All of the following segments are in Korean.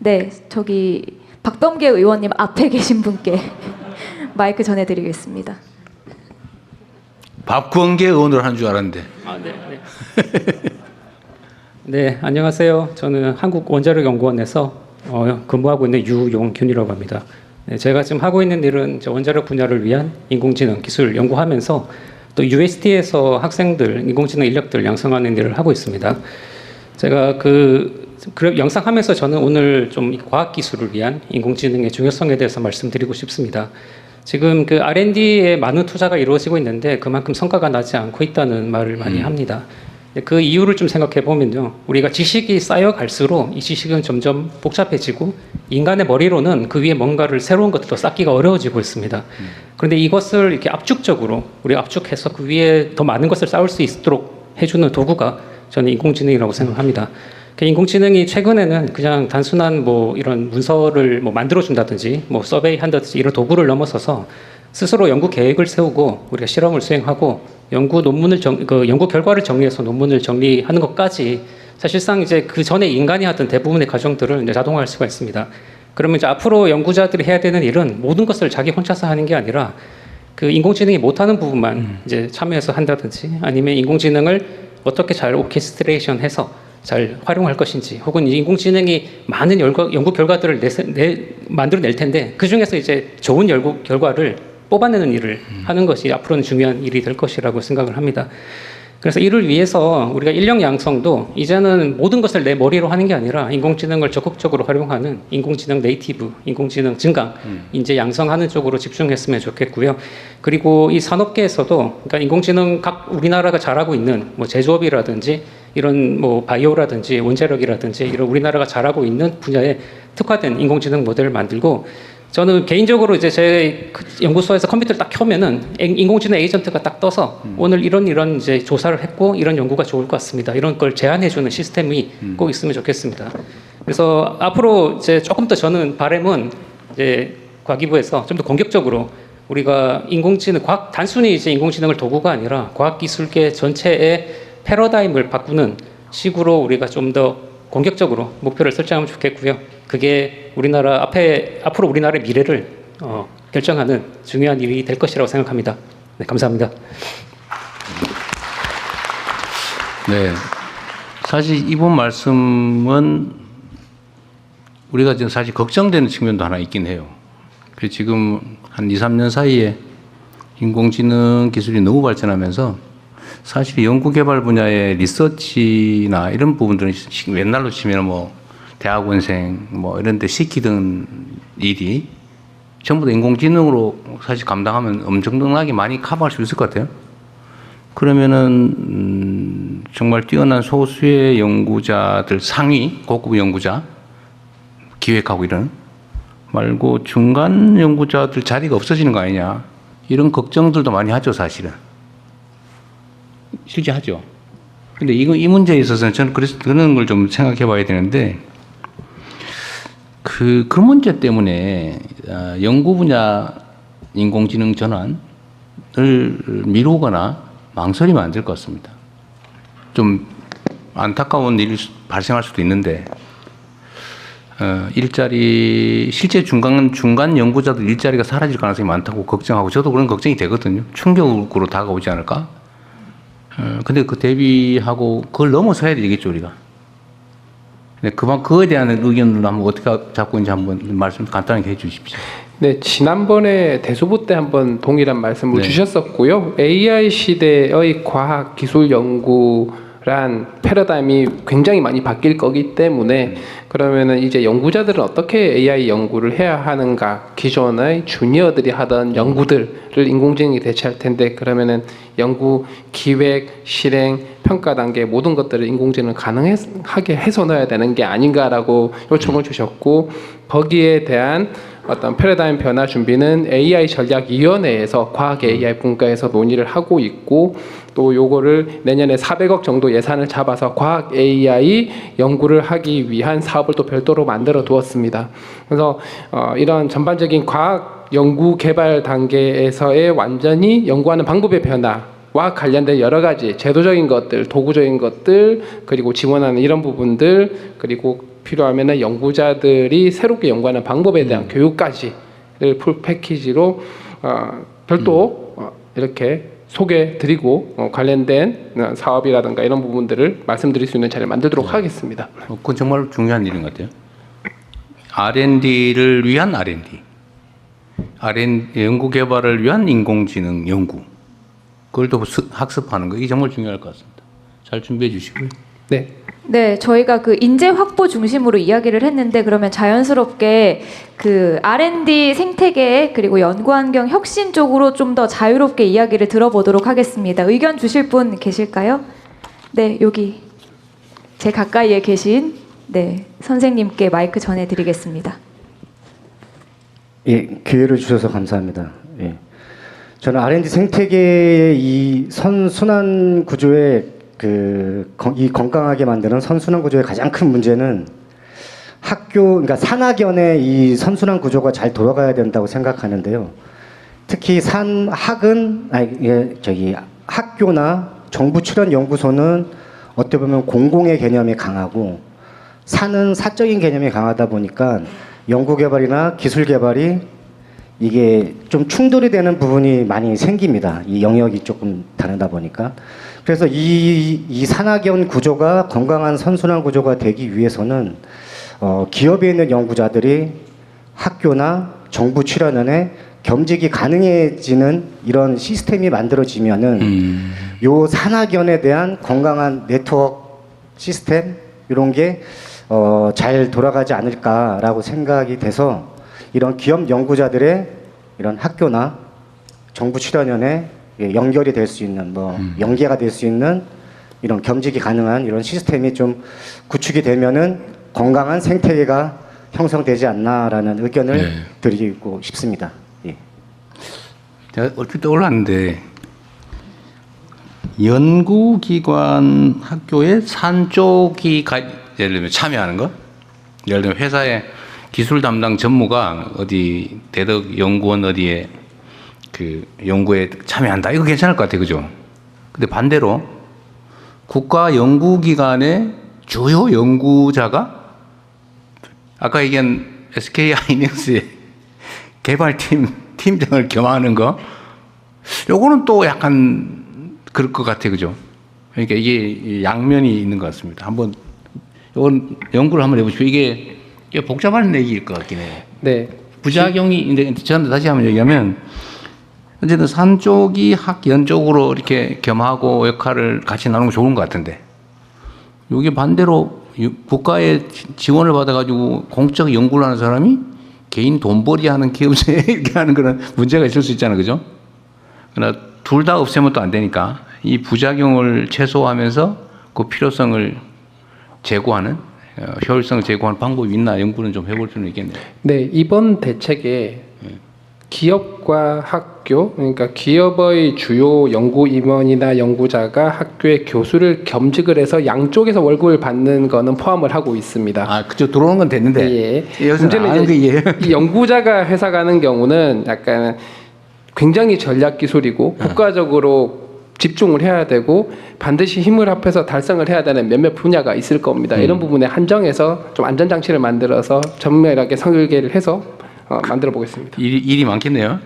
네, 저기 박범계 의원님 앞에 계신 분께 마이크 전해드리겠습니다. 박범계 의원으로 한 줄 알았는데. 네, 안녕하세요. 저는 한국원자력연구원에서 근무하고 있는 유용균이라고 합니다. 네, 제가 지금 하고 있는 일은 원자력 분야를 위한 인공지능 기술 연구하면서 또 UST에서 학생들, 인공지능 인력들 양성하는 일을 하고 있습니다. 제가 영상 하면서 저는 오늘 좀 과학기술을 위한 인공지능의 중요성에 대해서 말씀드리고 싶습니다. 지금 R&D에 많은 투자가 이루어지고 있는데 그만큼 성과가 나지 않고 있다는 말을 많이 합니다. 그 이유를 좀 생각해 보면요, 우리가 지식이 쌓여갈수록 이 지식은 점점 복잡해지고 인간의 머리로는 그 위에 뭔가를 새로운 것들도 쌓기가 어려워지고 있습니다. 그런데 이것을 이렇게 압축적으로 우리가 압축해서 그 위에 더 많은 것을 쌓을 수 있도록 해주는 도구가 저는 인공지능이라고 생각합니다. 인공지능이 최근에는 그냥 단순한 이런 문서를 만들어준다든지 서베이 한다든지 이런 도구를 넘어서서 스스로 연구 계획을 세우고 우리가 실험을 수행하고 연구 결과를 정리해서 논문을 정리하는 것까지 사실상 이제 그 전에 인간이 하던 대부분의 과정들을 이제 자동화할 수가 있습니다. 그러면 이제 앞으로 연구자들이 해야 되는 일은 모든 것을 자기 혼자서 하는 게 아니라 그 인공지능이 못하는 부분만 이제 참여해서 한다든지 아니면 인공지능을 어떻게 잘 오케스트레이션해서 잘 활용할 것인지, 혹은 인공지능이 많은 연구 결과들을 만들어낼 텐데 그 중에서 이제 좋은 연구 결과를 뽑아내는 일을 하는 것이 앞으로는 중요한 일이 될 것이라고 생각을 합니다. 그래서 이를 위해서 우리가 인력 양성도 이제는 모든 것을 내 머리로 하는 게 아니라 인공지능을 적극적으로 활용하는 인공지능 네이티브, 인공지능 증강, 인재 양성하는 쪽으로 집중했으면 좋겠고요. 그리고 이 산업계에서도 그러니까 인공지능 우리나라가 잘하고 있는 제조업이라든지 이런 바이오라든지 원자력이라든지 이런 우리나라가 잘하고 있는 분야에 특화된 인공지능 모델을 만들고, 저는 개인적으로 이제 제 연구소에서 컴퓨터를 딱 켜면은 인공지능 에이전트가 딱 떠서 오늘 이런 이제 조사를 했고 이런 연구가 좋을 것 같습니다, 이런 걸 제안해주는 시스템이 꼭 있으면 좋겠습니다. 그래서 앞으로 이제 조금 더 저는 바람은 이제 과기부에서 좀 더 공격적으로 우리가 단순히 이제 인공지능을 도구가 아니라 과학기술계 전체의 패러다임을 바꾸는 식으로 우리가 좀 더 공격적으로 목표를 설정하면 좋겠고요. 그게 앞으로 우리나라의 미래를 결정하는 중요한 일이 될 것이라고 생각합니다. 네, 감사합니다. 네, 사실 이번 말씀은 우리가 지금 사실 걱정되는 측면도 하나 있긴 해요. 지금 한 2, 3년 사이에 인공지능 기술이 너무 발전하면서 사실 연구개발 분야의 리서치나 이런 부분들은 옛날로 치면 대학원생 이런 데 시키던 일이 전부 다 인공지능으로 사실 감당하면 엄청나게 많이 커버할 수 있을 것 같아요. 그러면은 정말 뛰어난 소수의 연구자들, 상위 고급 연구자 기획하고 이런 말고 중간 연구자들 자리가 없어지는 거 아니냐, 이런 걱정들도 많이 하죠. 사실은 실제 하죠. 근데 이 문제에 있어서는 저는 그래서 그런 걸 좀 생각해 봐야 되는데, 그 문제 때문에 연구 분야 인공지능 전환을 미루거나 망설이면 안 될 것 같습니다. 좀 안타까운 일이 발생할 수도 있는데, 실제 중간 연구자들 일자리가 사라질 가능성이 많다고 걱정하고, 저도 그런 걱정이 되거든요. 충격으로 다가오지 않을까? 근데 대비하고 그걸 넘어서야 되겠죠, 우리가. 그거에 대한 의견을 한번 어떻게 잡고 있는지 한번 말씀 간단하게 해 주십시오. 네, 지난번에 대소부 때 한번 동일한 말씀을 주셨었고요. AI 시대의 과학 기술 연구란 패러다임이 굉장히 많이 바뀔 거기 때문에 그러면은 이제 연구자들은 어떻게 AI 연구를 해야 하는가, 기존의 주니어들이 하던 연구들을 인공지능이 대체할 텐데 그러면은 연구 기획, 실행, 평가 단계 모든 것들을 인공지능을 가능하게 해서 넣어야 되는 게 아닌가라고 요청을 주셨고, 거기에 대한 어떤 패러다임 변화 준비는 AI 전략위원회에서 과학 AI 분과에서 논의를 하고 있고, 또 요거를 내년에 400억 정도 예산을 잡아서 과학 AI 연구를 하기 위한 사업을 또 별도로 만들어 두었습니다. 그래서 이런 전반적인 과학 연구 개발 단계에서의 완전히 연구하는 방법의 변화, 관련된 여러 가지 제도적인 것들, 도구적인 것들, 그리고 지원하는 이런 부분들, 그리고 필요하면은 연구자들이 새롭게 연구하는 방법에 대한 교육까지를 풀 패키지로 별도 이렇게 소개드리고 관련된 사업이라든가 이런 부분들을 말씀드릴 수 있는 자리를 만들도록 하겠습니다. 그건 정말 중요한 일인 것 같아요. R&D를 위한 R&D, 연구 개발을 위한 인공지능 연구, 그걸 또 학습하는 거, 이게 정말 중요할 것 같습니다. 잘 준비해 주시고요. 네. 네, 저희가 그 인재 확보 중심으로 이야기를 했는데 그러면 자연스럽게 그 R&D 생태계 그리고 연구 환경 혁신 쪽으로 좀 더 자유롭게 이야기를 들어보도록 하겠습니다. 의견 주실 분 계실까요? 네, 여기 제 가까이에 계신 네, 선생님께 마이크 전해드리겠습니다. 예, 기회를 주셔서 감사합니다. 예. 저는 R&D 생태계의 이 선순환 구조의 이 건강하게 만드는 선순환 구조의 가장 큰 문제는 그러니까 산학연의 이 선순환 구조가 잘 돌아가야 된다고 생각하는데요. 특히 학교나 정부 출연 연구소는 어떻게 보면 공공의 개념이 강하고 산은 사적인 개념이 강하다 보니까 연구 개발이나 기술 개발이 이게 좀 충돌이 되는 부분이 많이 생깁니다. 이 영역이 조금 다르다 보니까. 그래서 이 산학연 구조가 건강한 선순환 구조가 되기 위해서는 기업에 있는 연구자들이 학교나 정부 출연원에 겸직이 가능해지는 이런 시스템이 만들어지면은 요 산학연에 대한 건강한 네트워크 시스템 이런 게 잘 돌아가지 않을까라고 생각이 돼서 이런 기업 연구자들의 이런 학교나 정부 출연연에 연결이 될 수 있는 연계가 될 수 있는 이런 겸직이 가능한 이런 시스템이 좀 구축이 되면은 건강한 생태계가 형성되지 않나라는 의견을 네. 드리고 싶습니다. 예. 제가 얼핏 떠올랐는데 연구기관 학교에 산 쪽이 예를 들면 참여하는 거, 예를 들면 회사의 기술 담당 전무가 어디 대덕 연구원 어디에 그 연구에 참여한다, 이거 괜찮을 것 같아요, 그죠? 근데 반대로 국가 연구기관의 주요 연구자가 아까 얘기한 SK 하이닉스의 개발팀 팀장을 겸하는 거, 요거는 또 약간 그럴 것 같아요, 그죠? 그러니까 이게 양면이 있는 것 같습니다. 한번 이건 연구를 한번 해보십시오. 이게 복잡한 얘기일 것 같긴 해요. 네. 부작용이, 저한테 다시 한번 얘기하면, 어쨌든 산 쪽이 학연 쪽으로 이렇게 겸하고 역할을 같이 나누는 거 좋은 것 같은데, 여기 반대로 국가의 지원을 받아가지고 공적 연구를 하는 사람이 개인 돈벌이 하는 기업체 이렇게 하는 그런 문제가 있을 수 있잖아요, 그죠? 그러나 둘 다 없애면 또 안 되니까 이 부작용을 최소화하면서 그 필요성을 제고하는, 효율성을 제고하는 방법이 있나 연구는 좀 해볼 수는 있겠네요. 네, 이번 대책에 기업과 학교, 그러니까 기업의 주요 연구 임원이나 연구자가 학교의 교수를 겸직을 해서 양쪽에서 월급을 받는 거는 포함을 하고 있습니다. 아, 그죠. 들어오는 건 됐는데. 예. 문제는 이제 이 연구자가 회사 가는 경우는 약간 굉장히 전략 기술이고 국가적으로 집중을 해야 되고 반드시 힘을 합해서 달성을 해야 되는 몇몇 분야가 있을 겁니다. 이런 부분에 한정해서 좀 안전장치를 만들어서 전면하게 설계를 해서 만들어 보겠습니다. 일이 많겠네요.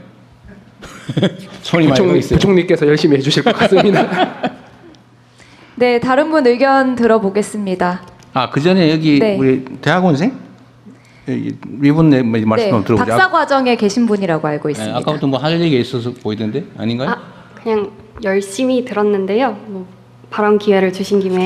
손이 많이 가 있어요. 부총리께서 열심히 해주실 것 같습니다. 네, 다른 분 의견 들어보겠습니다. 아, 그 전에 여기 네. 우리 대학원생 이분 말씀 네, 좀 들어보죠. 박사 과정에 계신 분이라고 알고 있습니다. 아까부터 뭐 할 얘기가 있어서 보이던데 아닌가요? 그냥 열심히 들었는데요. 뭐 발언 기회를 주신 김에